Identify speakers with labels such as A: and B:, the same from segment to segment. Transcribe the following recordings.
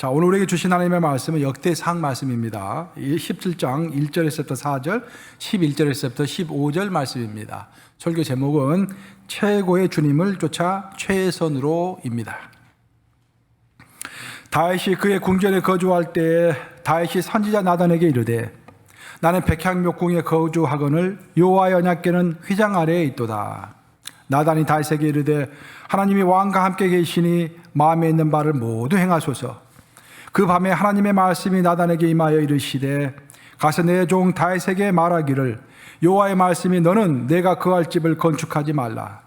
A: 자, 오늘 우리에게 주신 하나님의 말씀은 역대상 말씀입니다. 17장 1절에서부터 4절, 11절에서부터 15절 말씀입니다. 설교 제목은 최고의 주님을 쫓아 최선으로입니다. 다윗이 그의 궁전에 거주할 때에 다윗이 선지자 나단에게 이르되 나는 백향목궁에 거주하거늘 여호와의 언약궤는 휘장 아래에 있도다. 나단이 다윗에게 이르되 하나님이 왕과 함께 계시니 마음에 있는 바를 모두 행하소서. 그 밤에 하나님의 말씀이 나단에게 임하여 이르시되 가서 내 종 다윗에게 말하기를 여호와의 말씀이 너는 내가 거할 집을 건축하지 말라.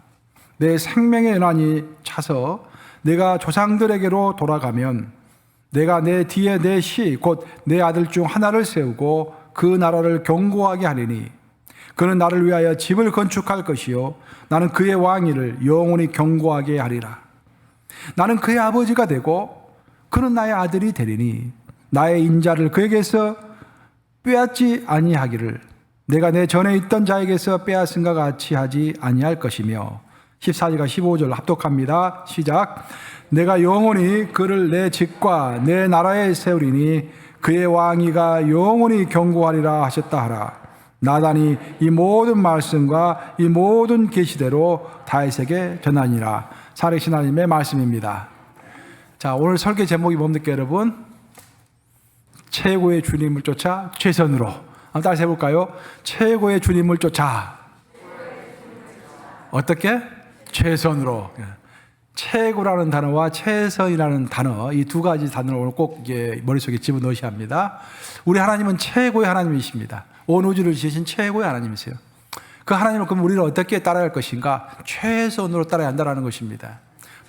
A: 내 생명의 연한이 차서 내가 조상들에게로 돌아가면 내가 내 뒤에 내 시 곧 내 아들 중 하나를 세우고 그 나라를 견고하게 하리니 그는 나를 위하여 집을 건축할 것이요 나는 그의 왕위를 영원히 견고하게 하리라. 나는 그의 아버지가 되고 그는 나의 아들이 되리니 나의 인자를 그에게서 빼앗지 아니하기를 내가 내 전에 있던 자에게서 빼앗은가 같이 하지 아니할 것이며 14절과 15절 합독합니다. 시작. 내가 영원히 그를 내 집과 내 나라에 세우리니 그의 왕위가 영원히 견고하리라 하셨다 하라. 나단이 이 모든 말씀과 이 모든 계시대로 다윗에게 전하니라. 살아계신 하나님의 말씀입니다. 자, 오늘 설교 제목이 뭡니까 여러분? 최고의 주님을 쫓아 최선으로. 한번 따라서 해볼까요? 최고의 주님을 쫓아. 어떻게? 최선으로. 최고라는 단어와 최선이라는 단어, 이 두 가지 단어를 오늘 꼭 머릿속에 집어넣으셔야 합니다. 우리 하나님은 최고의 하나님이십니다. 온 우주를 지으신 최고의 하나님이세요. 그 하나님을 그럼 우리는 어떻게 따라야 할 것인가? 최선으로 따라야 한다는 것입니다.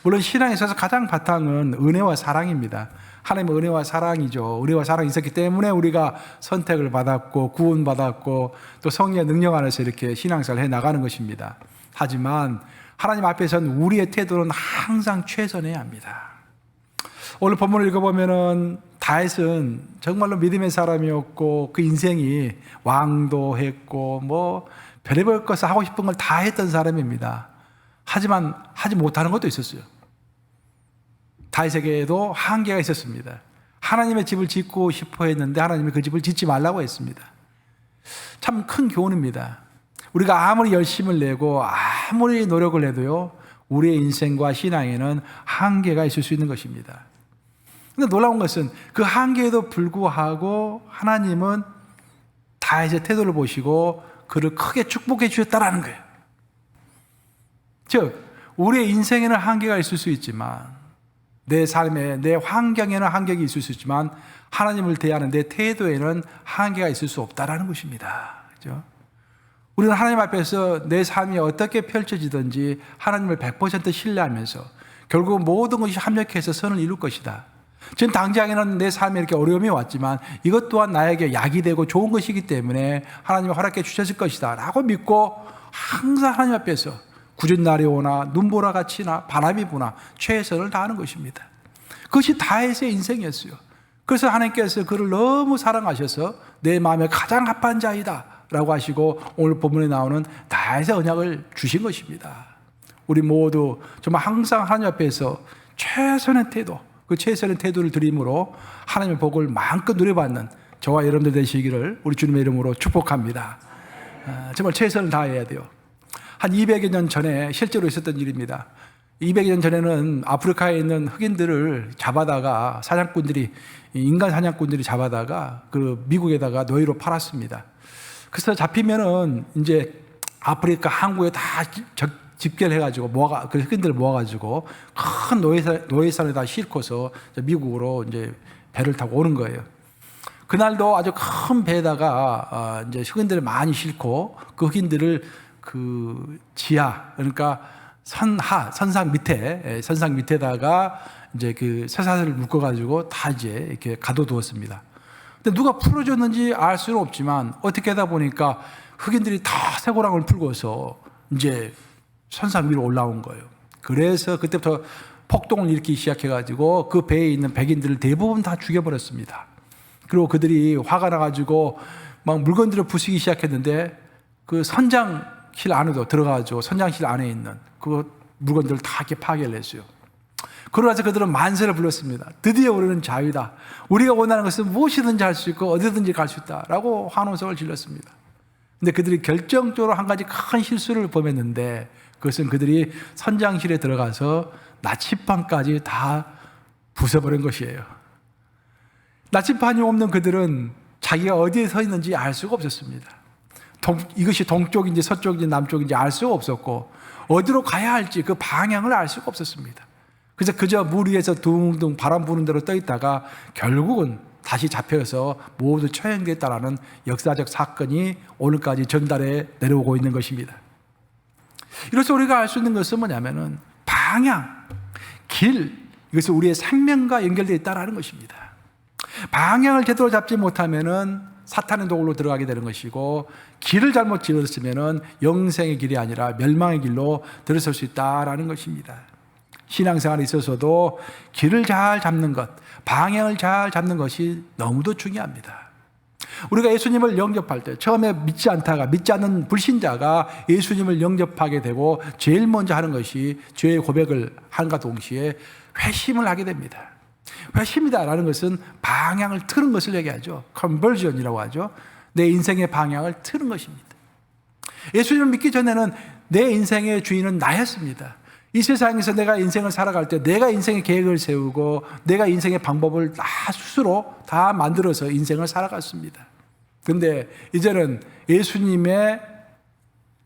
A: 물론 신앙에 있어서 가장 바탕은 은혜와 사랑입니다. 하나님은 은혜와 사랑이죠. 은혜와 사랑이 있었기 때문에 우리가 선택을 받았고 구원받았고 또 성령의 능력 안에서 이렇게 신앙생활을 해나가는 것입니다. 하지만 하나님 앞에서는 우리의 태도는 항상 최선해야 합니다. 오늘 본문을 읽어보면은 다윗은 정말로 믿음의 사람이었고 그 인생이 왕도 했고 뭐 별의별 것을 하고 싶은 걸 다 했던 사람입니다. 하지만 하지 못하는 것도 있었어요. 다윗에게도 한계가 있었습니다. 하나님의 집을 짓고 싶어 했는데 하나님이 그 집을 짓지 말라고 했습니다. 참 큰 교훈입니다. 우리가 아무리 열심을 내고 아무리 노력을 해도요, 우리의 인생과 신앙에는 한계가 있을 수 있는 것입니다. 근데 놀라운 것은 그 한계에도 불구하고 하나님은 다윗의 태도를 보시고 그를 크게 축복해 주셨다라는 거예요. 즉, 우리의 인생에는 한계가 있을 수 있지만 내 삶에, 내 환경에는 한계가 있을 수 있지만 하나님을 대하는 내 태도에는 한계가 있을 수 없다라는 것입니다. 그렇죠? 우리는 하나님 앞에서 내 삶이 어떻게 펼쳐지든지 하나님을 100% 신뢰하면서 결국 모든 것이 합력해서 선을 이룰 것이다. 지금 당장에는 내 삶에 이렇게 어려움이 왔지만 이것 또한 나에게 약이 되고 좋은 것이기 때문에 하나님이 허락해 주셨을 것이다 라고 믿고 항상 하나님 앞에서 굳은 날이 오나 눈보라 같이나 바람이 부나 최선을 다하는 것입니다. 그것이 다윗의 인생이었어요. 그래서 하나님께서 그를 너무 사랑하셔서 내 마음에 가장 합한 자이다 라고 하시고 오늘 본문에 나오는 다윗의 언약을 주신 것입니다. 우리 모두 정말 항상 하나님 앞에서 최선의 태도, 그 최선의 태도를 드림으로 하나님의 복을 마음껏 누려받는 저와 여러분들 되시기를 우리 주님의 이름으로 축복합니다. 정말 최선을 다해야 돼요. 한 200여 년 전에 실제로 있었던 일입니다. 200여 년 전에는 아프리카에 있는 흑인들을 잡아다가 인간 사냥꾼들이 잡아다가 그 미국에다가 노예로 팔았습니다. 그래서 잡히면은 이제 아프리카 항구에 다 집결을 해가지고 그 흑인들을 모아가지고 큰 노예산에다 싣고서 미국으로 이제 배를 타고 오는 거예요. 그날도 아주 큰 배에다가 이제 흑인들을 많이 싣고 그 흑인들을 그 지하, 그러니까 선상 밑에다가 이제 그 쇠사슬을 묶어가지고 다 이제 이렇게 가둬두었습니다. 근데 누가 풀어줬는지 알 수는 없지만 어떻게 하다 보니까 흑인들이 다 쇠고랑을 풀고서 이제 선상 위로 올라온 거예요. 그래서 그때부터 폭동을 일으키기 시작해가지고 그 배에 있는 백인들을 대부분 다 죽여버렸습니다. 그리고 그들이 화가 나가지고 막 물건들을 부수기 시작했는데 그 선장실 안에도 들어가가지고 선장실 안에 있는 그 물건들을 다 이렇게 파괴를 했어요. 그러나서 그들은 만세를 불렀습니다. 드디어 우리는 자유다. 우리가 원하는 것은 무엇이든지 할 수 있고 어디든지 갈 수 있다 라고 환호성을 질렀습니다. 근데 그들이 결정적으로 한 가지 큰 실수를 범했는데, 그것은 그들이 선장실에 들어가서 나침반까지 다 부숴버린 것이에요. 나침반이 없는 그들은 자기가 어디에 서 있는지 알 수가 없었습니다. 이것이 동쪽인지 서쪽인지 남쪽인지 알 수가 없었고, 어디로 가야 할지 그 방향을 알 수가 없었습니다. 그래서 그저 물 위에서 둥둥 바람 부는 대로 떠 있다가 결국은 다시 잡혀서 모두 처형됐다라는 역사적 사건이 오늘까지 전달해 내려오고 있는 것입니다. 이로써 우리가 알 수 있는 것은 뭐냐면은 방향, 길, 이것은 우리의 생명과 연결되어 있다는 것입니다. 방향을 제대로 잡지 못하면은 사탄의 도구로 들어가게 되는 것이고, 길을 잘못 지었으면은 영생의 길이 아니라 멸망의 길로 들어설 수 있다라는 것입니다. 신앙생활에 있어서도 길을 잘 잡는 것, 방향을 잘 잡는 것이 너무도 중요합니다. 우리가 예수님을 영접할 때 처음에 믿지 않는 불신자가 예수님을 영접하게 되고 제일 먼저 하는 것이 죄의 고백을 한과 동시에 회심을 하게 됩니다. 회심이다라는 것은 방향을 트는 것을 얘기하죠. 컨버전이라고 하죠. 내 인생의 방향을 트는 것입니다. 예수님을 믿기 전에는 내 인생의 주인은 나였습니다. 이 세상에서 내가 인생을 살아갈 때 내가 인생의 계획을 세우고 내가 인생의 방법을 다 스스로 다 만들어서 인생을 살아갔습니다. 그런데 이제는 예수님의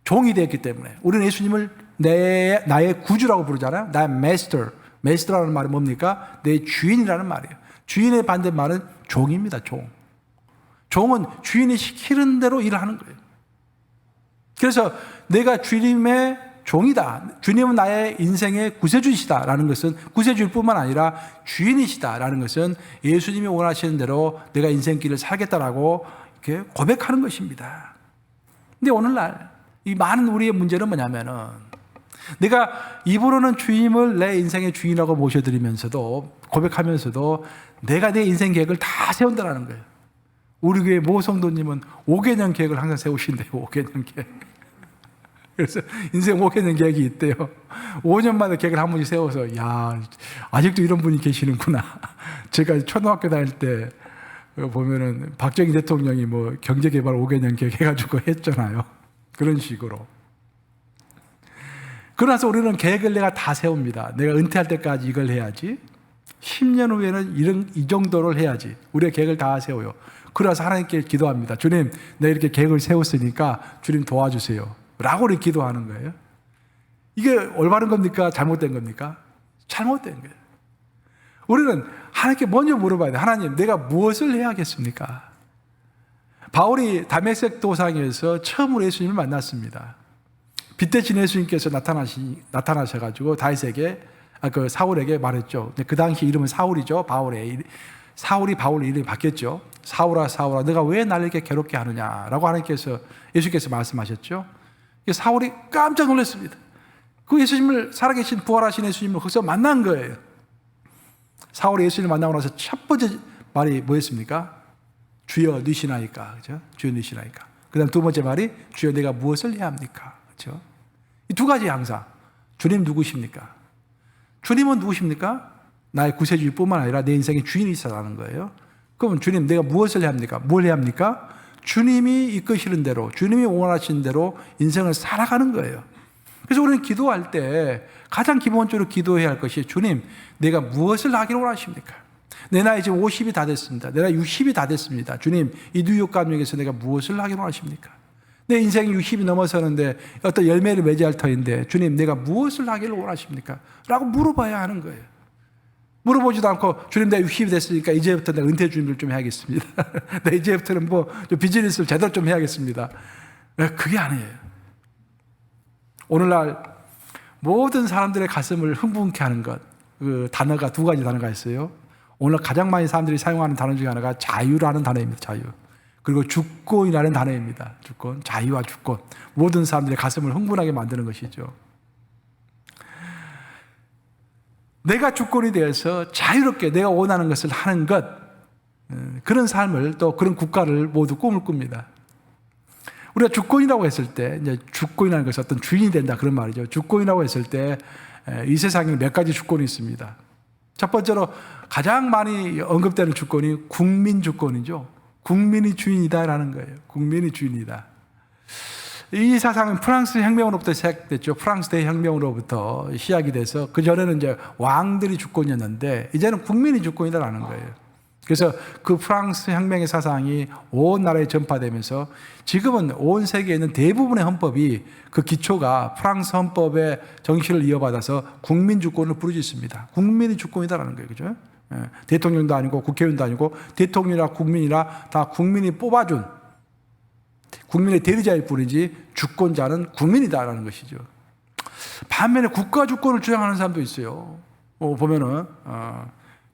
A: 종이 되었기 때문에 우리는 예수님을 나의 구주라고 부르잖아요. 나의 마스터. 마스터라는 말은 뭡니까? 내 주인이라는 말이에요. 주인의 반대말은 종입니다. 종은 주인이 시키는 대로 일을 하는 거예요. 그래서 내가 주님의 종이다. 주님은 나의 인생의 구세주이시다라는 것은 구세주일 뿐만 아니라 주인이시다라는 것은 예수님이 원하시는 대로 내가 인생길을 살겠다라고 이렇게 고백하는 것입니다. 근데 오늘날 이 많은 우리의 문제는 뭐냐면은 내가 입으로는 주님을 내 인생의 주인이라고 모셔드리면서도 고백하면서도 내가 내 인생 계획을 다 세운다는 거예요. 우리 교회 모 성도님은 5개년 계획을 항상 세우신대요. 5개년 계획. 그래서 인생 5개년 계획이 있대요. 5년마다 계획을 한 번씩 세워서 야, 아직도 이런 분이 계시는구나. 제가 초등학교 다닐 때 보면은 박정희 대통령이 뭐 경제개발 5개년 계획 해가지고 했잖아요. 그런 식으로. 그러나서 우리는 계획을 내가 다 세웁니다. 내가 은퇴할 때까지 이걸 해야지. 10년 후에는 이 정도를 해야지. 우리가 계획을 다 세워요. 그래서 하나님께 기도합니다. 주님, 내가 이렇게 계획을 세웠으니까 주님 도와주세요. 라고 이렇게 기도하는 거예요. 이게 올바른 겁니까? 잘못된 겁니까? 잘못된 거예요. 우리는 하나님께 먼저 물어봐야 돼요. 하나님, 내가 무엇을 해야겠습니까? 바울이 다메섹 도상에서 처음으로 예수님을 만났습니다. 빛 대신 예수님께서 나타나셔가지고 다윗에게, 사울에게 말했죠. 그 당시 이름은 사울이죠. 사울이 바울 이름이 바뀌었죠. 사울아, 사울아, 너가 왜 나를 이렇게 괴롭게 하느냐라고 예수께서 말씀하셨죠. 사울이 깜짝 놀랐습니다. 그 예수님을, 살아계신 부활하신 예수님을 거기서 만난 거예요. 사울이 예수님을 만나고 나서 첫 번째 말이 뭐였습니까? 주여 누시나이까. 그죠? 주여 누시나이까. 그 다음 두 번째 말이 주여 내가 무엇을 해야 합니까? 그죠? 이 두 가지 항상. 주님 누구십니까? 주님은 누구십니까? 나의 구세주일 뿐만 아니라 내 인생의 주인이시라는 거예요. 그러면 주님 내가 무엇을 해야 합니까? 뭘 해야 합니까? 주님이 이끄시는 대로, 주님이 원하시는 대로 인생을 살아가는 거예요. 그래서 우리는 기도할 때 가장 기본적으로 기도해야 할 것이 주님, 내가 무엇을 하기를 원하십니까? 내 나이 지금 50이 다 됐습니다. 내 나이 60이 다 됐습니다. 주님, 이 뉴욕 감옥에서 내가 무엇을 하기를 원하십니까? 내 인생이 60이 넘어서는데 어떤 열매를 맺어야 할 터인데 주님, 내가 무엇을 하기를 원하십니까? 라고 물어봐야 하는 거예요. 물어보지도 않고 주님 내가 60이 됐으니까 이제부터 내가 은퇴 준비를 좀 해야겠습니다. 내가 이제부터는 좀 비즈니스를 제대로 좀 해야겠습니다. 그게 아니에요. 오늘날 모든 사람들의 가슴을 흥분케 하는 것, 그 단어가 두 가지 단어가 있어요. 오늘 가장 많이 사람들이 사용하는 단어 중에 하나가 자유라는 단어입니다. 자유. 그리고 주권이라는 단어입니다. 주권, 자유와 주권. 모든 사람들의 가슴을 흥분하게 만드는 것이죠. 내가 주권이 되어서 자유롭게 내가 원하는 것을 하는 것, 그런 삶을 또 그런 국가를 모두 꿈을 꿉니다. 우리가 주권이라고 했을 때, 이제 주권이라는 것은 어떤 주인이 된다 그런 말이죠. 주권이라고 했을 때 이 세상에 몇 가지 주권이 있습니다. 첫 번째로 가장 많이 언급되는 주권이 국민 주권이죠. 국민이 주인이다라는 거예요. 국민이 주인이다. 이 사상은 프랑스 혁명으로부터 시작됐죠. 프랑스 대혁명으로부터 시작이 돼서 그 전에는 이제 왕들이 주권이었는데 이제는 국민이 주권이다라는 거예요. 그래서 그 프랑스 혁명의 사상이 온 나라에 전파되면서 지금은 온 세계에 있는 대부분의 헌법이 그 기초가 프랑스 헌법의 정신을 이어받아서 국민 주권을 부르짖습니다. 국민이 주권이다라는 거예요. 그죠? 대통령도 아니고 국회의원도 아니고 대통령이나 국민이나 다 국민이 뽑아준 국민의 대리자일 뿐이지 주권자는 국민이다라는 것이죠. 반면에 국가 주권을 주장하는 사람도 있어요. 보면은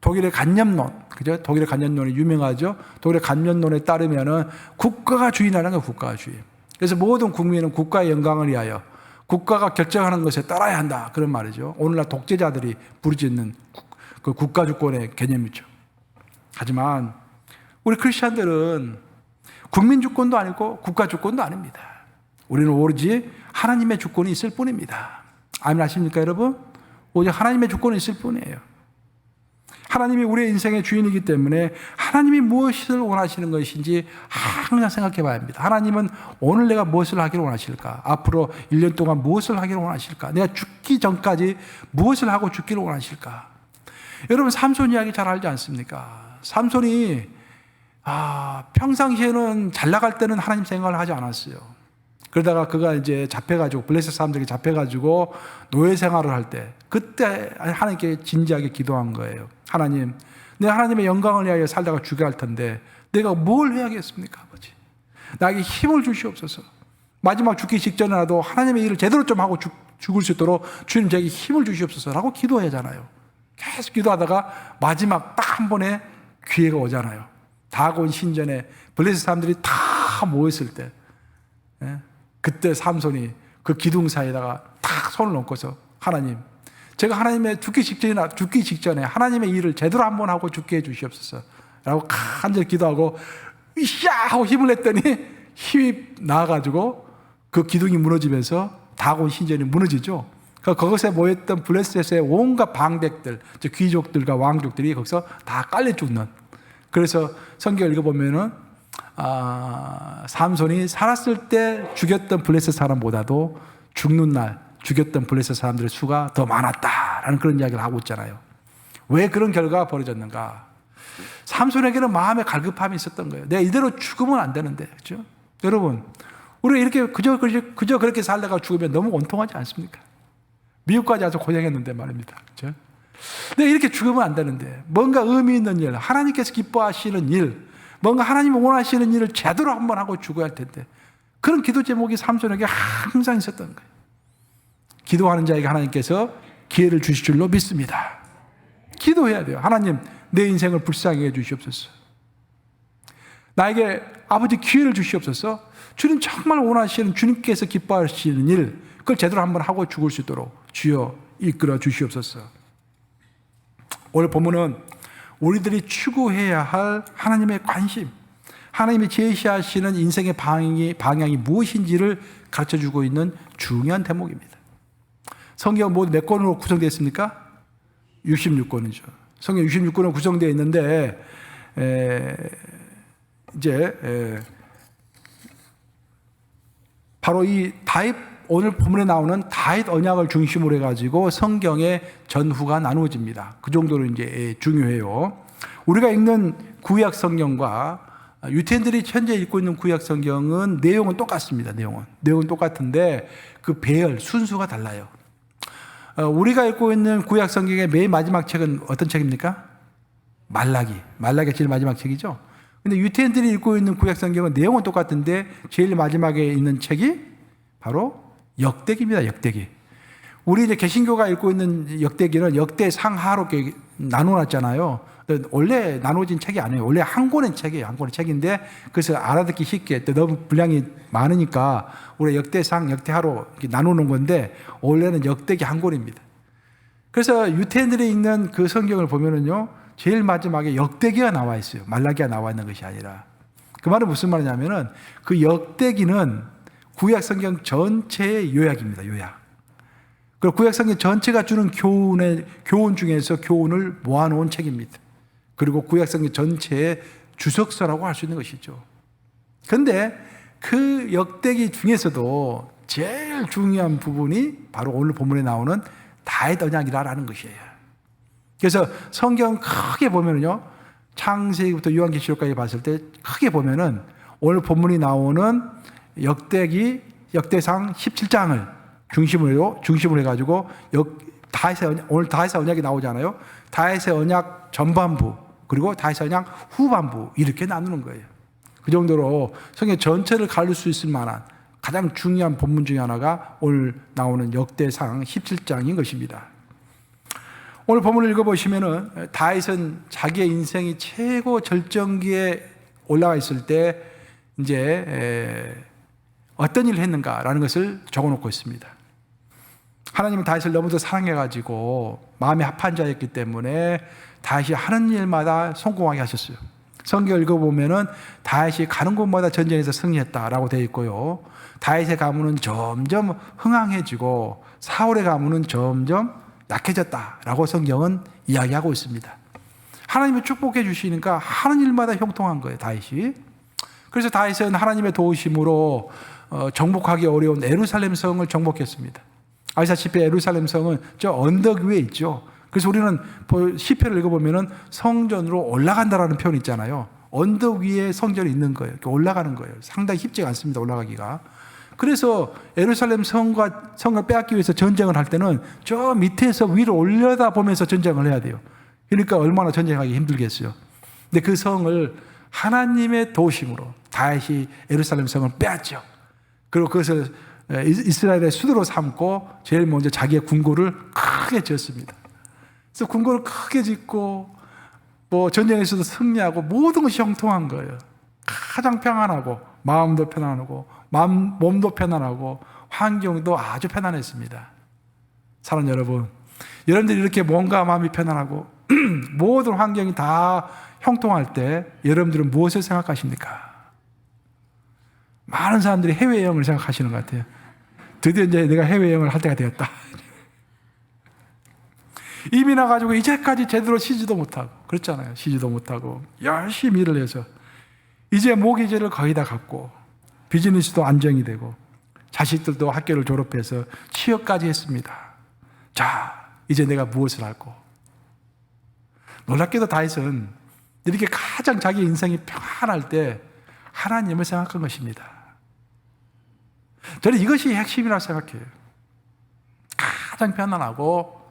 A: 독일의 간념론, 그죠? 독일의 간념론이 유명하죠. 독일의 간념론에 따르면은 국가가 주인하는 게 국가가 주인. 그래서 모든 국민은 국가의 영광을 위하여 국가가 결정하는 것에 따라야 한다. 그런 말이죠. 오늘날 독재자들이 부르짖는 그 국가 주권의 개념이죠. 하지만 우리 크리스천들은 국민 주권도 아니고 국가 주권도 아닙니다. 우리는 오로지 하나님의 주권이 있을 뿐입니다. 아멘 하십니까, 여러분? 오직 하나님의 주권이 있을 뿐이에요. 하나님이 우리의 인생의 주인이기 때문에 하나님이 무엇을 원하시는 것인지 항상 생각해 봐야 합니다. 하나님은 오늘 내가 무엇을 하기를 원하실까? 앞으로 1년 동안 무엇을 하기를 원하실까? 내가 죽기 전까지 무엇을 하고 죽기를 원하실까? 여러분, 삼손 이야기 잘 알지 않습니까? 삼손이 평상시에는 잘 나갈 때는 하나님 생각을 하지 않았어요. 그러다가 그가 이제 잡혀가지고 블레셋 사람들에게 잡혀가지고 노예 생활을 할 때 그때 하나님께 진지하게 기도한 거예요. 하나님, 내가 하나님의 영광을 위하여 살다가 죽어야 할 텐데 내가 뭘 해야겠습니까, 아버지? 나에게 힘을 주시옵소서. 마지막 죽기 직전이라도 하나님의 일을 제대로 좀 하고 죽을 수 있도록 주님 저에게 힘을 주시옵소서라고 기도하잖아요. 계속 기도하다가 마지막 딱 한 번에 기회가 오잖아요. 다곤 신전에 블레셋 사람들이 다 모였을 때, 그때 삼손이 그 기둥 사이에다가 탁 손을 얹고서 하나님, 제가 하나님의 죽기 직전에 하나님의 일을 제대로 한번 하고 죽게 해 주시옵소서 라고 간절히 기도하고 으쌰 하고 힘을 냈더니 힘이 나와가지고 그 기둥이 무너지면서 다곤 신전이 무너지죠. 그것에 모였던 블레셋의 온갖 방백들, 귀족들과 왕족들이 거기서 다 깔려 죽는. 그래서 성경을 읽어보면은 삼손이 살았을 때 죽였던 블레셋 사람보다도 죽는 날 죽였던 블레셋 사람들의 수가 더 많았다라는 그런 이야기를 하고 있잖아요. 왜 그런 결과가 벌어졌는가? 삼손에게는 마음의 갈급함이 있었던 거예요. 내가 이대로 죽으면 안 되는데, 그렇죠? 여러분, 우리가 이렇게 그저 그렇게 살다가 죽으면 너무 원통하지 않습니까? 미국까지 와서 고생했는데 말입니다. 그렇죠? 내가 이렇게 죽으면 안 되는데 뭔가 의미 있는 일, 하나님께서 기뻐하시는 일, 뭔가 하나님이 원하시는 일을 제대로 한번 하고 죽어야 할 텐데 그런 기도 제목이 삼손에게 항상 있었던 거예요. 기도하는 자에게 하나님께서 기회를 주실 줄로 믿습니다. 기도해야 돼요. 하나님, 내 인생을 불쌍히 해 주시옵소서. 나에게 아버지 기회를 주시옵소서. 주님 정말 원하시는, 주님께서 기뻐하시는 일, 그걸 제대로 한번 하고 죽을 수 있도록 주여 이끌어 주시옵소서. 오늘 본문은 우리들이 추구해야 할 하나님의 관심, 하나님이 제시하시는 인생의 방향이 무엇인지를 가르쳐주고 있는 중요한 대목입니다. 성경 모두 몇 권으로 구성되어 있습니까? 66권이죠. 성경 66권으로 구성되어 있는데 바로 이 다윗, 오늘 본문에 나오는 다윗 언약을 중심으로 해가지고 성경의 전후가 나누어집니다. 그 정도로 이제 중요해요. 우리가 읽는 구약 성경과 유태인들이 현재 읽고 있는 구약 성경은 내용은 똑같습니다. 내용은 똑같은데 그 배열, 순수가 달라요. 우리가 읽고 있는 구약 성경의 맨 마지막 책은 어떤 책입니까? 말라기가 제일 마지막 책이죠. 근데 유태인들이 읽고 있는 구약 성경은 내용은 똑같은데 제일 마지막에 있는 책이 바로 역대기입니다. 역대기. 우리 이제 개신교가 읽고 있는 역대기는 역대상하로 나눠놨잖아요. 원래 나눠진 책이 아니에요. 원래 한 권의 책이에요. 한 권의 책인데 그래서 알아듣기 쉽게, 또 너무 분량이 많으니까 우리 역대상, 역대하로 이렇게 나누는 건데 원래는 역대기 한 권입니다. 그래서 유태인들이 읽는 그 성경을 보면은요, 제일 마지막에 역대기가 나와 있어요. 말라기가 나와 있는 것이 아니라. 그 말은 무슨 말이냐면은 그 역대기는 구약 성경 전체의 요약입니다. 요약. 그리고 구약성경 전체가 주는 교훈 중에서 교훈을 모아놓은 책입니다. 그리고 구약성경 전체의 주석서라고 할 수 있는 것이죠. 그런데 그 역대기 중에서도 제일 중요한 부분이 바로 오늘 본문에 나오는 다윗 언약이라는 것이에요. 그래서 성경 크게 보면은요, 창세기부터 요한계시록까지 봤을 때 크게 보면은 오늘 본문이 나오는 역대상 17장을 중심으로 해가지고 오늘 다윗의 언약이 나오잖아요. 다윗의 언약 전반부 그리고 다윗의 언약 후반부 이렇게 나누는 거예요. 그 정도로 성경 전체를 가릴 수 있을 만한 가장 중요한 본문 중에 하나가 오늘 나오는 역대상 17장인 것입니다. 오늘 본문을 읽어보시면은 다윗은 자기의 인생이 최고 절정기에 올라가 있을 때 이제 어떤 일을 했는가라는 것을 적어놓고 있습니다. 하나님은 다윗을 너무도 사랑해가지고 마음에 합한 자였기 때문에 다윗이 하는 일마다 성공하게 하셨어요. 성경을 읽어보면은 다윗이 가는 곳마다 전쟁에서 승리했다라고 되어 있고요. 다윗의 가문은 점점 흥황해지고 사울의 가문은 점점 약해졌다라고 성경은 이야기하고 있습니다. 하나님이 축복해 주시니까 하는 일마다 형통한 거예요, 다윗이. 그래서 다윗은 하나님의 도우심으로 정복하기 어려운 예루살렘 성을 정복했습니다. 아시다시피 예루살렘 성은 저 언덕 위에 있죠. 그래서 우리는 시편을 읽어보면 성전으로 올라간다라는 표현이 있잖아요. 언덕 위에 성전이 있는 거예요. 올라가는 거예요. 상당히 쉽지가 않습니다, 올라가기가. 그래서 예루살렘 성을 빼앗기 위해서 전쟁을 할 때는 저 밑에서 위로 올려다 보면서 전쟁을 해야 돼요. 그러니까 얼마나 전쟁하기 힘들겠어요. 근데 그 성을 하나님의 도우심으로 다윗이 예루살렘 성을 빼앗죠. 그리고 그것을 이스라엘의 수도로 삼고 제일 먼저 자기의 궁궐을 크게 지었습니다. 그래서 궁궐을 크게 짓고 뭐 전쟁에서도 승리하고 모든 것이 형통한 거예요. 가장 평안하고 마음도 편안하고 몸도 편안하고 환경도 아주 편안했습니다. 사랑하는 여러분, 여러분들이 이렇게 몸과 마음이 편안하고 모든 환경이 다 형통할 때 여러분들은 무엇을 생각하십니까? 많은 사람들이 해외여행을 생각하시는 것 같아요. 드디어 이제 내가 해외여행을 할 때가 되었다. 이미 나가지고 이제까지 제대로 쉬지도 못하고 그렇잖아요. 쉬지도 못하고 열심히 일을 해서 이제 모기지를 거의 다 갖고 비즈니스도 안정이 되고 자식들도 학교를 졸업해서 취업까지 했습니다. 자, 이제 내가 무엇을 할고? 놀랍게도 다윗은 이렇게 가장 자기 인생이 평안할 때 하나님을 생각한 것입니다. 저는 이것이 핵심이라고 생각해요. 가장 편안하고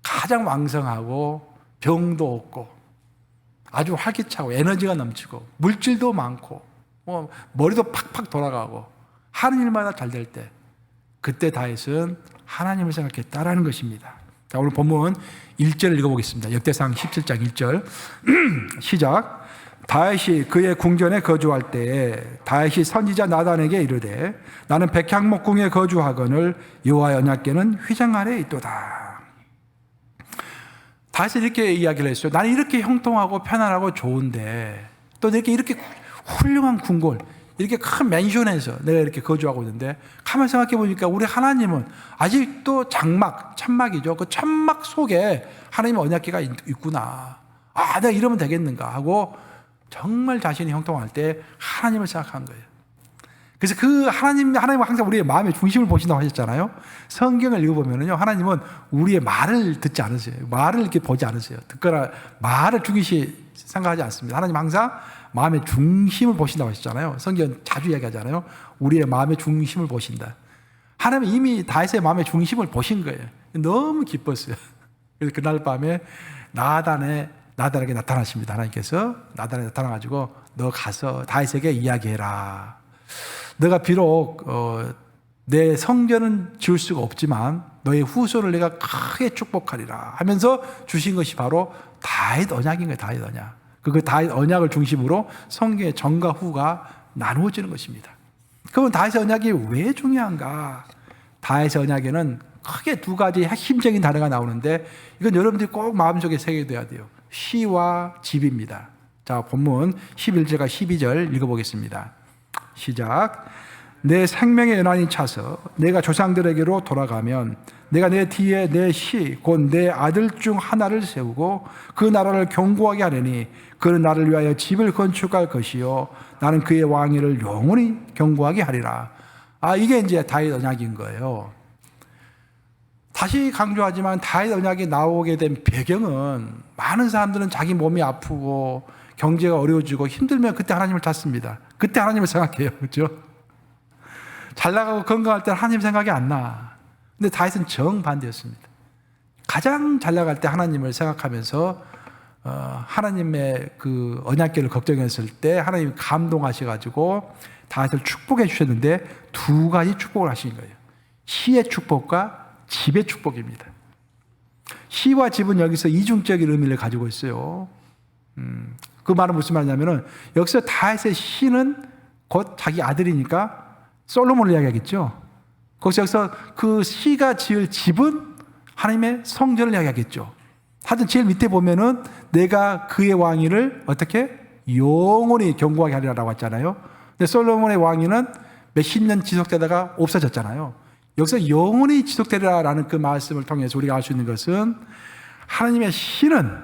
A: 가장 왕성하고 병도 없고 아주 활기차고 에너지가 넘치고 물질도 많고 머리도 팍팍 돌아가고 하는 일마다 잘 될 때 그때 다윗은 하나님을 생각했다라는 것입니다. 자, 오늘 본문 1절을 읽어보겠습니다. 역대상 17장 1절 시작. 다윗이 그의 궁전에 거주할 때에 다윗이 선지자 나단에게 이르되 나는 백향목궁에 거주하거늘 여호와의 언약궤는 휘장 아래에 있도다. 다윗이 이렇게 이야기를 했어요. 나는 이렇게 형통하고 편안하고 좋은데 또 이렇게 훌륭한 궁궐, 이렇게 큰 맨션에서 내가 이렇게 거주하고 있는데 가만히 생각해 보니까 우리 하나님은 아직도 천막이죠. 그 천막 속에 하나님의 언약궤가 있구나. 아, 내가 이러면 되겠는가 하고 정말 자신이 형통할 때 하나님을 생각한 거예요. 그래서 그 하나님은 항상 우리의 마음의 중심을 보신다고 하셨잖아요. 성경을 읽어보면요, 하나님은 우리의 말을 듣지 않으세요. 말을 이렇게 보지 않으세요. 듣거나 말을 중요시 생각하지 않습니다. 하나님 항상 마음의 중심을 보신다고 하셨잖아요. 성경 자주 이야기하잖아요. 우리의 마음의 중심을 보신다. 하나님은 이미 다윗의 마음의 중심을 보신 거예요. 너무 기뻤어요. 그래서 그날 밤에 나단에게 나타나십니다. 하나님께서 나단에 나타나가지고 너 가서 다윗에게 이야기해라. 너가 비록 내 성전은 지을 수가 없지만 너의 후손을 내가 크게 축복하리라 하면서 주신 것이 바로 다윗 언약인 거예요. 다윗 언약. 그 다윗 언약을 중심으로 성경의 전과 후가 나누어지는 것입니다. 그럼 다윗의 언약이 왜 중요한가? 다윗의 언약에는 크게 두 가지 핵심적인 단어가 나오는데 이건 여러분들이 꼭 마음속에 새겨둬야 돼요. 시와 집입니다. 자, 본문 11절과 12절 읽어보겠습니다. 시작. 내 생명의 연한이 차서 내가 조상들에게로 돌아가면 내가 내 뒤에 내 시 곧 내 아들 중 하나를 세우고 그 나라를 견고하게 하려니 그는 나를 위하여 집을 건축할 것이요 나는 그의 왕위를 영원히 견고하게 하리라. 이게 이제 다윗 언약인 거예요. 다시 강조하지만 다윗 언약이 나오게 된 배경은 많은 사람들은 자기 몸이 아프고 경제가 어려워지고 힘들면 그때 하나님을 찾습니다. 그때 하나님을 생각해요. 그렇죠? 잘 나가고 건강할 때 하나님 생각이 안 나. 근데 다윗은 정반대였습니다. 가장 잘 나갈 때 하나님을 생각하면서 하나님의 그 언약궤를 걱정했을 때 하나님이 감동하셔가지고 다윗을 축복해 주셨는데 두 가지 축복을 하신 거예요. 시의 축복과 집의 축복입니다. 시와 집은 여기서 이중적인 의미를 가지고 있어요. 그 말은 무슨 말이냐면은 여기서 다윗의 시는 곧 자기 아들이니까 솔로몬을 이야기하겠죠. 거기서 그 시가 지을 집은 하나님의 성전을 이야기하겠죠. 하여튼 제일 밑에 보면은 내가 그의 왕위를 어떻게 영원히 견고하게 하리라고 했잖아요. 근데 솔로몬의 왕위는 몇십 년 지속되다가 없어졌잖아요. 여기서 영원히 지속되리라라는 그 말씀을 통해서 우리가 알 수 있는 것은 하나님의 시는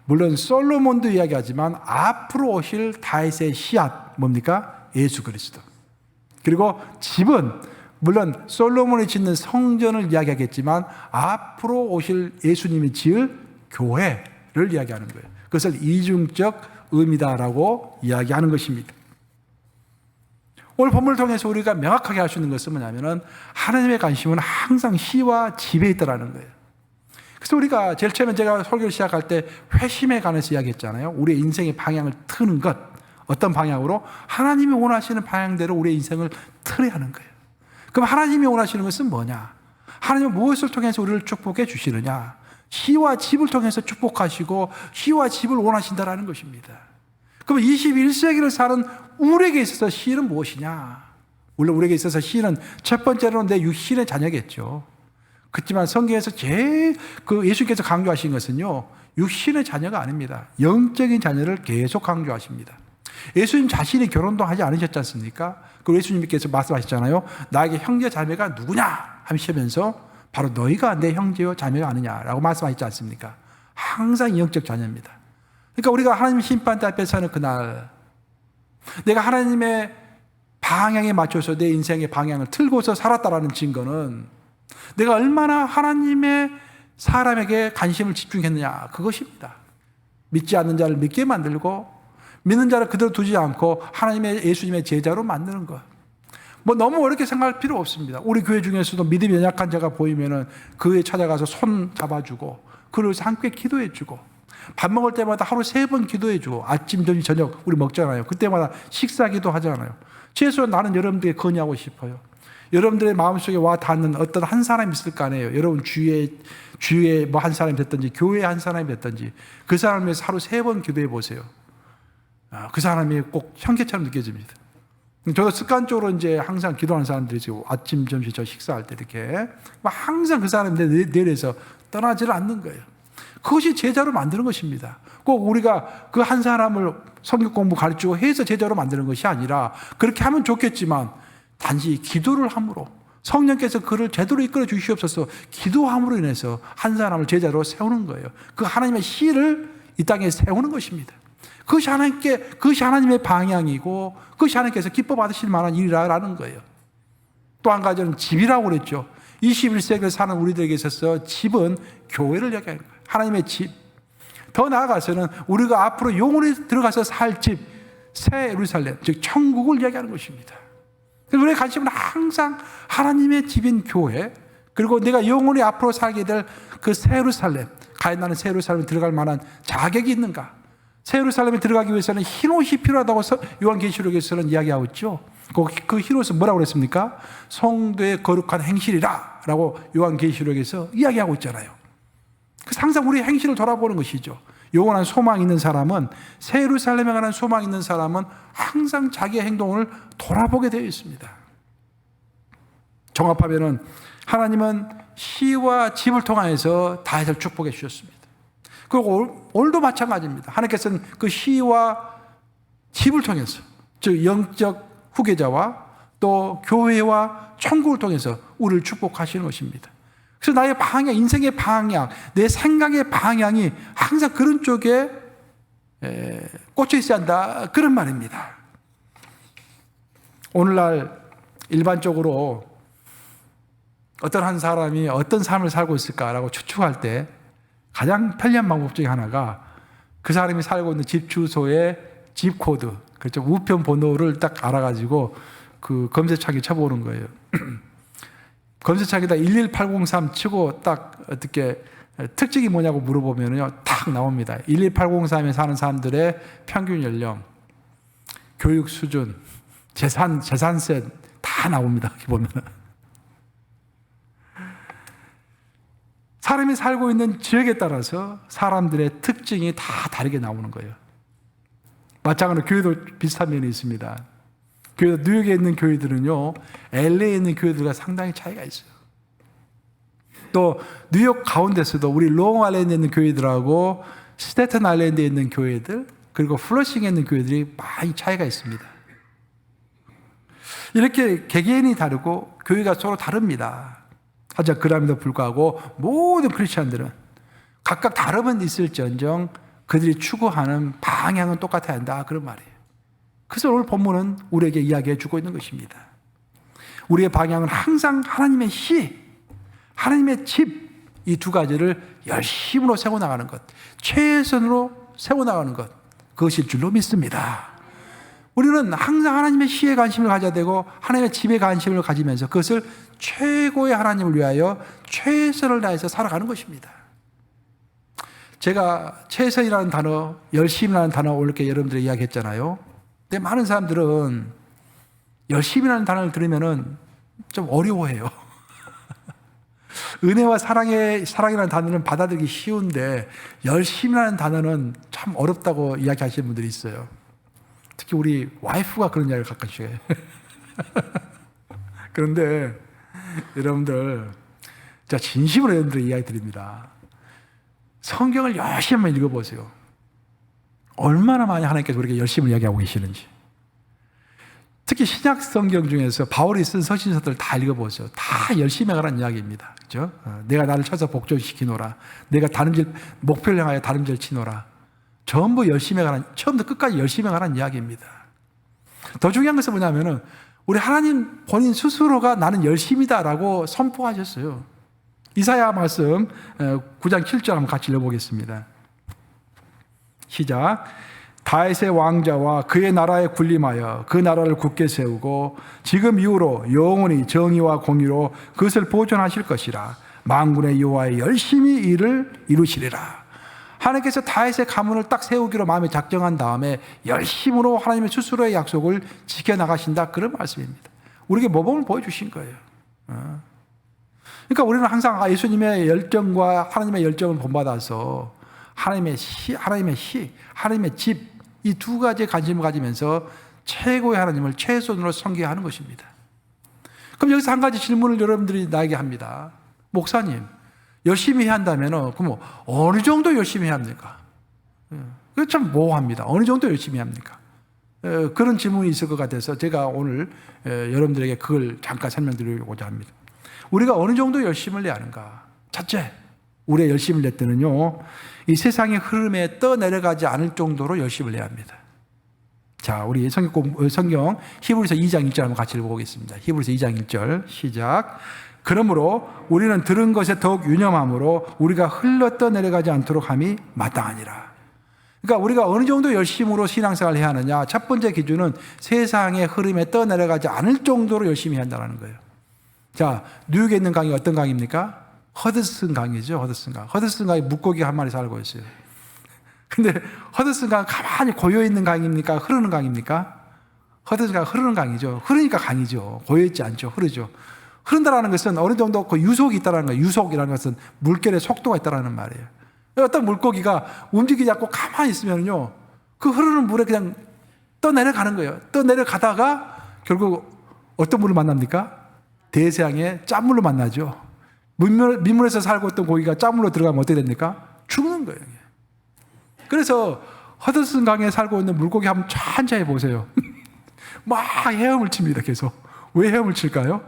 A: 물론 솔로몬도 이야기하지만 앞으로 오실 다윗의 씨앗 뭡니까? 예수 그리스도. 그리고 집은 물론 솔로몬이 짓는 성전을 이야기하겠지만 앞으로 오실 예수님이 지을 교회를 이야기하는 거예요. 그것을 이중적 의미다라고 이야기하는 것입니다. 오늘 본문을 통해서 우리가 명확하게 할 수 있는 것은 뭐냐면은 하나님의 관심은 항상 시와 집에 있다라는 거예요. 그래서 우리가 제일 처음에 제가 설교를 시작할 때 회심에 관해서 이야기했잖아요. 우리의 인생의 방향을 트는 것. 어떤 방향으로? 하나님이 원하시는 방향대로 우리의 인생을 틀어야 하는 거예요. 그럼 하나님이 원하시는 것은 뭐냐? 하나님은 무엇을 통해서 우리를 축복해 주시느냐? 시와 집을 통해서 축복하시고 시와 집을 원하신다라는 것입니다. 그럼 21세기를 사는 우리에게 있어서 시는 무엇이냐? 물론 우리에게 있어서 시는 첫 번째로는 내 육신의 자녀겠죠. 그렇지만 성경에서 제일 예수님께서 강조하신 것은요, 육신의 자녀가 아닙니다. 영적인 자녀를 계속 강조하십니다. 예수님 자신이 결혼도 하지 않으셨지 않습니까? 그리고 예수님께서 말씀하셨잖아요. 나에게 형제 자매가 누구냐 하시면서 바로 너희가 내 형제요 자매가 아니냐라고 말씀하셨지 않습니까? 항상 영적 자녀입니다. 그러니까 우리가 하나님 심판대 앞에 서는 그날 내가 하나님의 방향에 맞춰서 내 인생의 방향을 틀고서 살았다라는 증거는 내가 얼마나 하나님의 사람에게 관심을 집중했느냐 그것입니다. 믿지 않는 자를 믿게 만들고 믿는 자를 그대로 두지 않고 하나님의 예수님의 제자로 만드는 것. 뭐 너무 어렵게 생각할 필요 없습니다. 우리 교회 중에서도 믿음이 연약한 자가 보이면은 그에 찾아가서 손 잡아주고 그래서 함께 기도해주고 밥 먹을 때마다 하루 3번 기도해주고 아침, 점심, 저녁 우리 먹잖아요. 그때마다 식사기도 하잖아요. 최소한 나는 여러분들에게 건의하고 싶어요. 여러분들의 마음속에 와 닿는 어떤 한 사람이 있을 거 아니에요. 여러분 주위에 뭐 한 사람이 됐든지 교회에 한 사람이 됐든지 그 사람을 위해서 하루 3번 기도해 보세요. 그 사람이 꼭 형제처럼 느껴집니다. 저도 습관적으로 이제 항상 기도하는 사람들이 지금 아침, 점심, 저 식사할 때 이렇게 항상 그 사람이 내 내려서 떠나지를 않는 거예요. 그것이 제자로 만드는 것입니다. 꼭 우리가 그 한 사람을 성경 공부 가르치고 해서 제자로 만드는 것이 아니라 그렇게 하면 좋겠지만 단지 기도를 함으로 성령께서 그를 제대로 이끌어 주시옵소서 기도함으로 인해서 한 사람을 제자로 세우는 거예요. 그 하나님의 씨를 이 땅에 세우는 것입니다. 그것이 하나님의 방향이고 그것이 하나님께서 기뻐 받으실 만한 일이라는 거예요. 또 한 가지는 집이라고 그랬죠. 21세기를 사는 우리들에게 있어서 집은 교회를 얘기하는 거예요. 하나님의 집. 더 나아가서는 우리가 앞으로 영원히 들어가서 살 집, 새 예루살렘, 즉 천국을 얘기하는 것입니다. 그래서 우리의 관심은 항상 하나님의 집인 교회, 그리고 내가 영원히 앞으로 살게 될 그 새 예루살렘, 과연 나는 새 예루살렘에 들어갈 만한 자격이 있는가? 새 예루살렘에 들어가기 위해서는 흰옷이 필요하다고 요한계시록에서는 이야기하고 있죠. 그 흰옷은 뭐라고 그랬습니까? 성도의 거룩한 행실이라 라고 요한계시록에서 이야기하고 있잖아요. 그래서 항상 우리의 행실을 돌아보는 것이죠. 영원한 소망 있는 사람은, 새 예루살렘에 관한 소망 있는 사람은 항상 자기의 행동을 돌아보게 되어 있습니다. 종합하면은 하나님은 시와 집을 통하여서 다윗을 축복해 주셨습니다. 그리고 오늘도 마찬가지입니다. 하나님께서는 그 시와 집을 통해서, 즉 영적 후계자와 또 교회와 천국을 통해서 우리를 축복하시는 것입니다. 그래서 나의 방향, 인생의 방향, 내 생각의 방향이 항상 그런 쪽에 꽂혀 있어야 한다, 그런 말입니다. 오늘날 일반적으로 어떤 한 사람이 어떤 삶을 살고 있을까라고 추측할 때 가장 편리한 방법 중에 하나가 그 사람이 살고 있는 집 주소의 집 코드, 그렇죠, 우편 번호를 딱 알아가지고 그 검색창에 쳐보는 거예요. 검색창에다 11803 치고 딱 어떻게 특징이 뭐냐고 물어보면요, 딱 나옵니다. 11803에 사는 사람들의 평균 연령, 교육 수준, 재산세 다 나옵니다. 여기 보면은. 사람이 살고 있는 지역에 따라서 사람들의 특징이 다 다르게 나오는 거예요. 마찬가지로 교회도 비슷한 면이 있습니다. 교회, 뉴욕에 있는 교회들은요, LA에 있는 교회들과 상당히 차이가 있어요. 또 뉴욕 가운데서도 우리 롱아일랜드에 있는 교회들하고 스테튼 아일랜드에 있는 교회들, 그리고 플러싱에 있는 교회들이 많이 차이가 있습니다. 이렇게 개개인이 다르고 교회가 서로 다릅니다. 하지만 그럼에도 불구하고 모든 크리스찬들은 각각 다름은 있을지언정 그들이 추구하는 방향은 똑같아야 한다, 그런 말이에요. 그래서 오늘 본문은 우리에게 이야기해 주고 있는 것입니다. 우리의 방향은 항상 하나님의 시, 하나님의 집, 이 두 가지를 열심으로 세워나가는 것, 최선으로 세워나가는 것, 그것일 줄로 믿습니다. 우리는 항상 하나님의 시에 관심을 가져야 되고 하나님의 집에 관심을 가지면서 그것을 최고의 하나님을 위하여 최선을 다해서 살아가는 것입니다. 제가 최선이라는 단어, 열심이라는 단어 오늘 이렇게 여러분들이 이야기했잖아요. 근데 많은 사람들은 열심이라는 단어를 들으면은 좀 어려워해요. 은혜와 사랑이라는 단어는 받아들이기 쉬운데 열심이라는 단어는 참 어렵다고 이야기하시는 분들이 있어요. 특히 우리 와이프가 그런 이야기를 가끔씩 해요. 그런데 여러분들, 제가 진심으로 여러분들에게 이야기 드립니다. 성경을 열심히 한번 읽어보세요. 얼마나 많이 하나님께서 우리에게 열심히 이야기하고 계시는지. 특히 신약 성경 중에서 바울이 쓴 서신서들 다 읽어보세요. 다 열심히 하라는 이야기입니다. 그죠? 내가 나를 쳐서 복종시키노라. 내가 목표를 향하여 다름질 치노라. 전부 열심히 가라는, 처음부터 끝까지 열심히 가라는 이야기입니다. 더 중요한 것은 뭐냐면은 우리 하나님 본인 스스로가 나는 열심이다라고 선포하셨어요. 이사야 말씀 9장 7절 한번 같이 읽어보겠습니다. 시작. 다윗의 왕자와 그의 나라에 군림하여 그 나라를 굳게 세우고 지금 이후로 영원히 정의와 공의로 그것을 보존하실 것이라. 만군의 여호와의 열심히 일을 이루시리라. 하나님께서 다윗의 가문을 딱 세우기로 마음에 작정한 다음에 열심으로 하나님의 스스로의 약속을 지켜나가신다, 그런 말씀입니다. 우리에게 모범을 보여주신 거예요. 그러니까 우리는 항상 예수님의 열정과 하나님의 열정을 본받아서 하나님의 집, 이 두 가지에 관심을 가지면서 최고의 하나님을 최선으로 섬겨야 하는 것입니다. 그럼 여기서 한 가지 질문을 여러분들이 나에게 합니다. 목사님, 열심히 해야 한다면 그럼 어느 정도 열심히 해야 합니까? 그게 참 모호합니다. 어느 정도 열심히 해야 합니까? 그런 질문이 있을 것 같아서 제가 오늘 여러분들에게 그걸 잠깐 설명드리고자 합니다. 우리가 어느 정도 열심을 내야 하는가? 첫째, 우리의 열심을 낼 때는요, 이 세상의 흐름에 떠내려가지 않을 정도로 열심을 내야 합니다. 자, 우리 성경 히브리서 2장 1절 한번 같이 읽어보겠습니다. 히브리서 2장 1절 시작. 그러므로 우리는 들은 것에 더욱 유념함으로 우리가 흘러 떠내려가지 않도록 함이 마땅하니라. 그러니까 우리가 어느 정도 열심으로 신앙생활을 해야 하느냐, 첫 번째 기준은 세상의 흐름에 떠내려가지 않을 정도로 열심히 해야 한다는 거예요. 자, 뉴욕에 있는 강이 어떤 강입니까? 허드슨 강이죠. 허드슨 강에 물고기 한 마리 살고 있어요. 근데 허드슨 강 가만히 고여있는 강입니까? 흐르는 강입니까? 허드슨 강 흐르는 강이죠. 흐르니까 강이죠. 고여있지 않죠. 흐르죠. 흐른다라는 것은 어느 정도 그 유속이 있다는 거예요. 유속이라는 것은 물결의 속도가 있다는 말이에요. 어떤 물고기가 움직이지 않고 가만히 있으면요, 그 흐르는 물에 그냥 떠내려가는 거예요. 떠내려가다가 결국 어떤 물을 만납니까? 대서양의 짠물로 만나죠. 민물에서 살고 있던 고기가 짠물로 들어가면 어떻게 됩니까? 죽는 거예요. 그래서 허드슨 강에 살고 있는 물고기 한번 천천히 보세요. 막 헤엄을 칩니다, 계속. 왜 헤엄을 칠까요?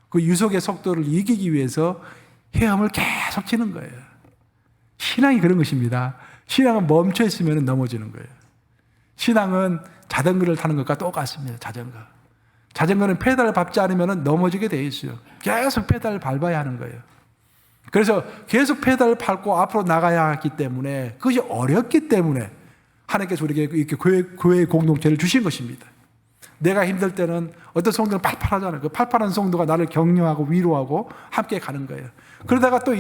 A: 그 유속의 속도를 이기기 위해서 헤엄을 계속 치는 거예요. 신앙이 그런 것입니다. 신앙은 멈춰 있으면 넘어지는 거예요. 신앙은 자전거를 타는 것과 똑같습니다. 자전거는 페달을 밟지 않으면 넘어지게 돼 있어요. 계속 페달을 밟아야 하는 거예요. 그래서 계속 페달을 밟고 앞으로 나가야 하기 때문에, 그것이 어렵기 때문에 하나님께서 우리에게 이렇게 교회의 공동체를 주신 것입니다. 내가 힘들 때는 어떤 성도는 팔팔하잖아요. 그 팔팔한 성도가 나를 격려하고 위로하고 함께 가는 거예요. 그러다가 또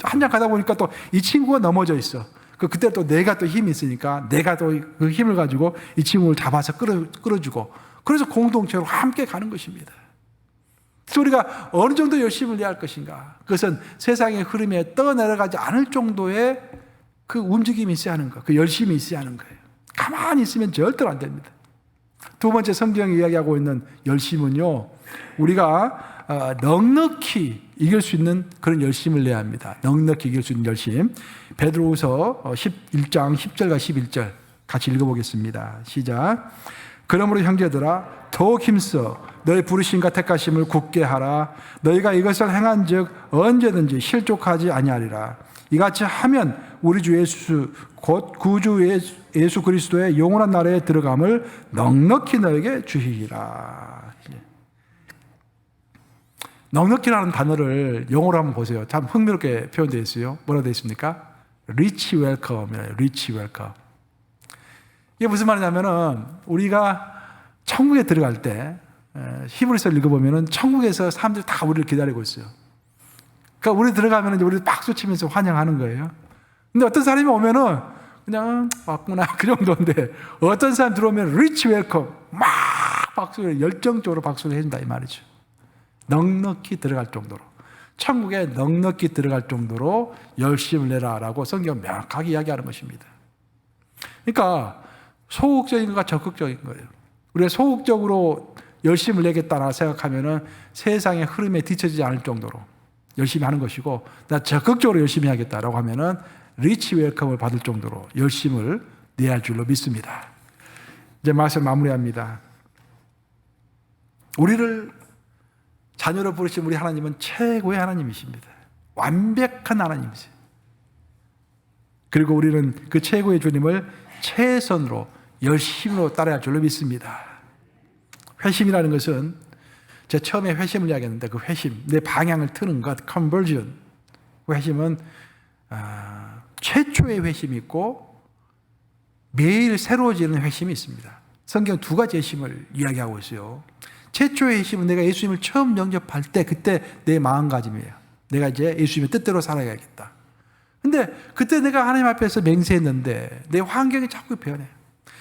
A: 한참 가다 보니까 또 이 친구가 넘어져 있어. 그때 또 내가 또 힘이 있으니까 내가 또 그 힘을 가지고 이 친구를 잡아서 끌어주고, 그래서 공동체로 함께 가는 것입니다. 그래서 우리가 어느 정도 열심을 내야 할 것인가? 그것은 세상의 흐름에 떠내려가지 않을 정도의 그 움직임이 있어야 하는 거, 그 열심이 있어야 하는 거예요. 가만히 있으면 절대로 안 됩니다. 두 번째 성경이 이야기하고 있는 열심은요, 우리가 넉넉히 이길 수 있는 그런 열심을 내야 합니다. 넉넉히 이길 수 있는 열심. 베드로후서 11장 10절과 11절 같이 읽어보겠습니다. 시작. 그러므로 형제들아 더욱 힘써 너희 부르심과 택하심을 굳게 하라. 너희가 이것을 행한즉 언제든지 실족하지 아니하리라. 이같이 하면 우리 주 예수 곧 구주 예수 그리스도의 영원한 나라에 들어감을 넉넉히 너에게 주시리라. 넉넉히라는 단어를 영어로 한번 보세요. 참 흥미롭게 표현되어 있어요. 뭐라고 되어 있습니까? Rich welcome이에요. Rich welcome. 이게 무슨 말이냐면은 우리가 천국에 들어갈 때 히브리서를 읽어보면은 천국에서 사람들이 다 우리를 기다리고 있어요. 그러니까 우리 들어가면 이제 우리 박수 치면서 환영하는 거예요. 근데 어떤 사람이 오면은 그냥 왔구나 그 정도인데, 어떤 사람 들어오면 리치 웰컴 막 박수를 열정적으로 박수를 해준다 이 말이죠. 넉넉히 들어갈 정도로, 천국에 넉넉히 들어갈 정도로 열심을 내라라고 성경은 명확하게 이야기하는 것입니다. 그러니까 소극적인 것과 적극적인 거예요. 우리가 소극적으로 열심을 내겠다나 생각하면은 세상의 흐름에 뒤처지지 않을 정도로 열심히 하는 것이고, 나 적극적으로 열심히 하겠다라고 하면은 리치 웰컴을 받을 정도로 열심을 내야 할 줄로 믿습니다. 이제 말씀 마무리합니다. 우리를 자녀로 부르신 우리 하나님은 최고의 하나님이십니다. 완벽한 하나님이세요. 그리고 우리는 그 최고의 주님을 최선으로 열심으로 따라야 할 줄로 믿습니다. 회심이라는 것은 제가 처음에 회심을 이야기했는데, 그 회심, 내 방향을 트는 것, conversion. 그 회심은 최초의 회심이 있고 매일 새로워지는 회심이 있습니다. 성경 두 가지 회심을 이야기하고 있어요. 최초의 회심은 내가 예수님을 처음 영접할 때, 그때 내 마음가짐이에요. 내가 이제 예수님의 뜻대로 살아야겠다. 근데 그때 내가 하나님 앞에서 맹세했는데 내 환경이 자꾸 변해.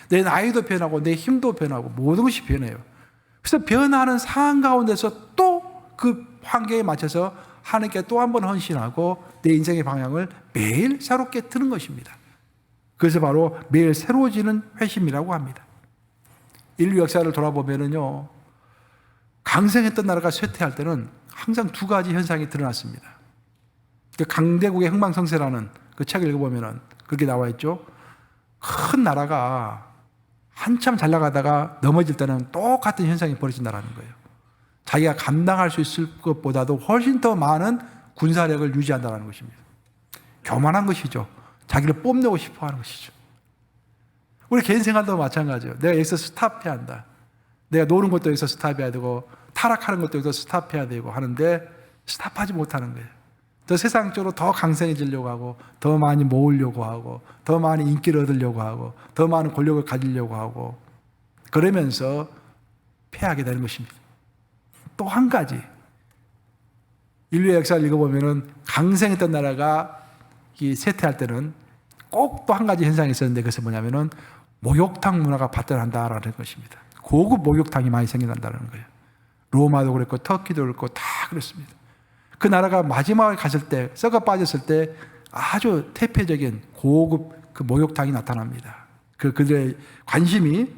A: 내 나이도 변하고 내 힘도 변하고 모든 것이 변해요. 그래서 변하는 상황 가운데서 또 그 환경에 맞춰서 하나님께 또 한 번 헌신하고 내 인생의 방향을 매일 새롭게 트는 것입니다. 그래서 바로 매일 새로워지는 회심이라고 합니다. 인류 역사를 돌아보면은요, 강盛했던 나라가 쇠퇴할 때는 항상 두 가지 현상이 드러났습니다. 그 강대국의 흥망성쇠라는 그 책을 읽어보면은 그렇게 나와 있죠. 큰 나라가 한참 잘 나가다가 넘어질 때는 똑같은 현상이 벌어진다는 거예요. 자기가 감당할 수 있을 것보다도 훨씬 더 많은 군사력을 유지한다는 것입니다. 교만한 것이죠. 자기를 뽐내고 싶어 하는 것이죠. 우리 개인 생활도 마찬가지예요. 내가 여기서 스탑해야 한다. 내가 노는 것도 여기서 스탑해야 되고 타락하는 것도 여기서 스탑해야 되고 하는데 스탑하지 못하는 거예요. 더 세상적으로 더 강성해지려고 하고, 더 많이 모으려고 하고, 더 많이 인기를 얻으려고 하고, 더 많은 권력을 가지려고 하고, 그러면서 패하게 되는 것입니다. 또 한 가지, 인류의 역사를 읽어보면은 강성했던 나라가 쇠퇴할 때는 꼭 또 한 가지 현상이 있었는데, 그것은 뭐냐면은 목욕탕 문화가 발달한다라는 것입니다. 고급 목욕탕이 많이 생겨난다는 거예요. 로마도 그랬고 터키도 그랬고 다 그랬습니다. 그 나라가 마지막에 갔을 때, 썩어 빠졌을 때 아주 태폐적인 고급 그 목욕탕이 나타납니다. 그들의 관심이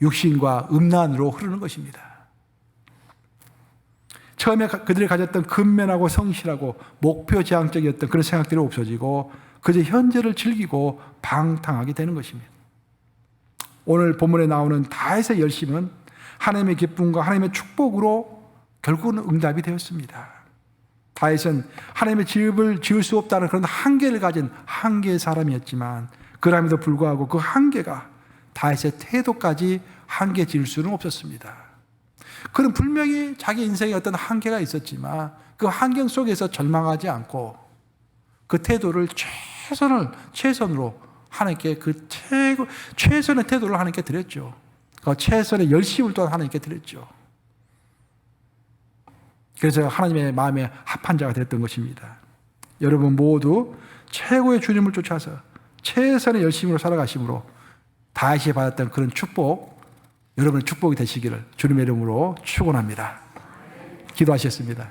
A: 육신과 음란으로 흐르는 것입니다. 처음에 그들이 가졌던 근면하고 성실하고 목표지향적이었던 그런 생각들이 없어지고 그저 현재를 즐기고 방탕하게 되는 것입니다. 오늘 본문에 나오는 다윗의 열심은 하나님의 기쁨과 하나님의 축복으로 결국은 응답이 되었습니다. 다윗은 하나님의 집을 지을 수 없다는 그런 한계를 가진 한계의 사람이었지만 그럼에도 불구하고 그 한계가 다윗의 태도까지 한계 지을 수는 없었습니다. 그는 분명히 자기 인생에 어떤 한계가 있었지만 그 환경 속에서 절망하지 않고 그 태도를 최선으로 하나님께 그 최선의 태도를 하나님께 드렸죠. 그 최선의 열심을 또한 하나님께 드렸죠. 그래서 하나님의 마음에 합한 자가 됐던 것입니다. 여러분 모두 최고의 주님을 쫓아서 최선의 열심으로 살아가심으로 다윗이 받았던 그런 축복, 여러분의 축복이 되시기를 주님의 이름으로 축원합니다. 기도하셨습니다.